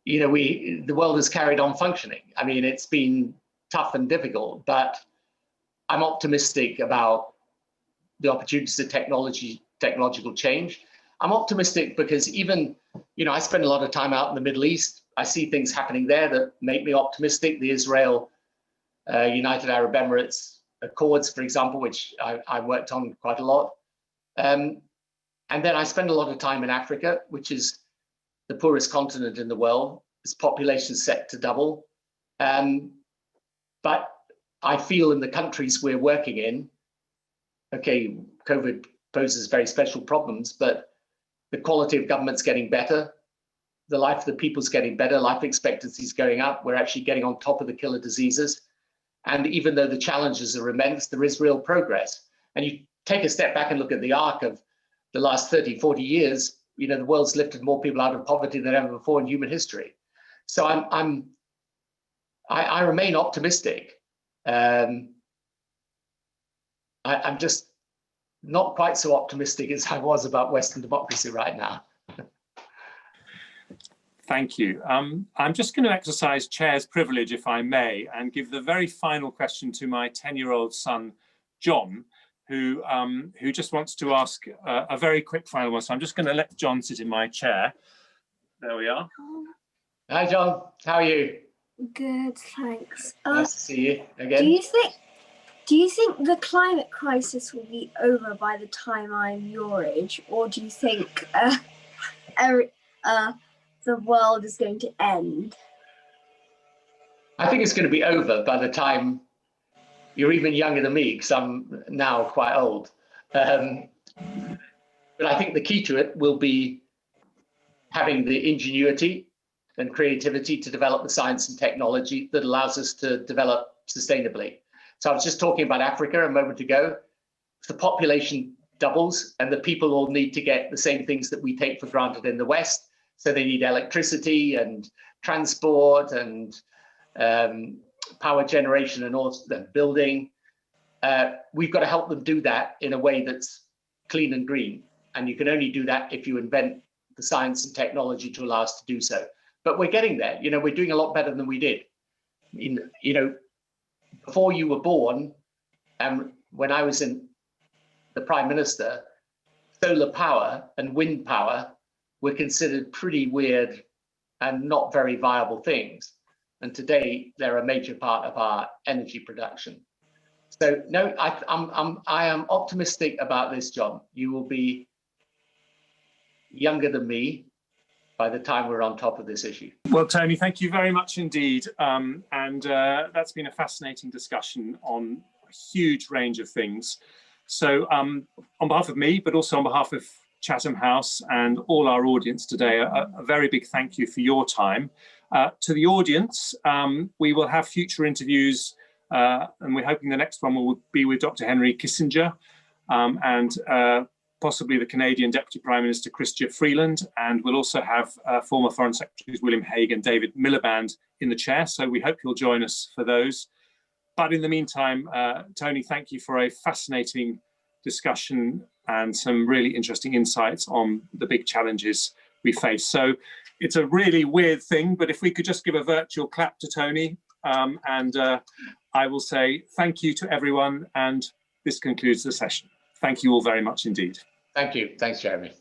the world has carried on functioning. I mean, it's been tough and difficult, but I'm optimistic about the opportunities of technological change. I'm optimistic because even, I spend a lot of time out in the Middle East. I see things happening there that make me optimistic. The Israel, United Arab Emirates Accords, for example, which I worked on quite a lot. And then I spend a lot of time in Africa, which is the poorest continent in the world. Its population is set to double. But I feel in the countries we're working in, okay, COVID poses very special problems, but the quality of government's getting better. The life of the people's getting better. Life expectancy is going up. We're actually getting on top of the killer diseases. And even though the challenges are immense, there is real progress. And you take a step back and look at the arc of the last 30, 40 years, the world's lifted more people out of poverty than ever before in human history. So I remain optimistic. I'm just not quite so optimistic as I was about Western democracy right now. Thank you. I'm just going to exercise chair's privilege, if I may, and give the very final question to my 10-year-old son, John, who just wants to ask a very quick final one. So I'm just going to let John sit in my chair. There we are. Hi, John. How are you? Good, thanks. Nice to see you again. Do you think the climate crisis will be over by the time I'm your age, or do you think the world is going to end? I think it's going to be over by the time you're even younger than me, because I'm now quite old. But I think the key to it will be having the ingenuity and creativity to develop the science and technology that allows us to develop sustainably. So I was just talking about Africa a moment ago. If the population doubles and the people all need to get the same things that we take for granted in the West, so they need electricity and transport and power generation and all that building. We've got to help them do that in a way that's clean and green. And you can only do that if you invent the science and technology to allow us to do so. But we're getting there. We're doing a lot better than we did. Before you were born, and when I was in the Prime Minister, solar power and wind power were considered pretty weird and not very viable things. And today, they're a major part of our energy production. So no, I am optimistic about this, John. You will be younger than me by the time we're on top of this issue. Well, Tony, thank you very much indeed. That's been a fascinating discussion on a huge range of things. So on behalf of me, but also on behalf of Chatham House and all our audience today, a very big thank you for your time. To the audience, we will have future interviews, and we're hoping the next one will be with Dr. Henry Kissinger and possibly the Canadian Deputy Prime Minister Chrystia Freeland, and we'll also have former Foreign Secretaries William Hague and David Miliband in the chair, so we hope you'll join us for those. But in the meantime, Tony, thank you for a fascinating discussion and some really interesting insights on the big challenges we face. So it's a really weird thing, but if we could just give a virtual clap to Tony, I will say thank you to everyone, and this concludes the session. Thank you all very much indeed. Thank you. Thanks, Jeremy.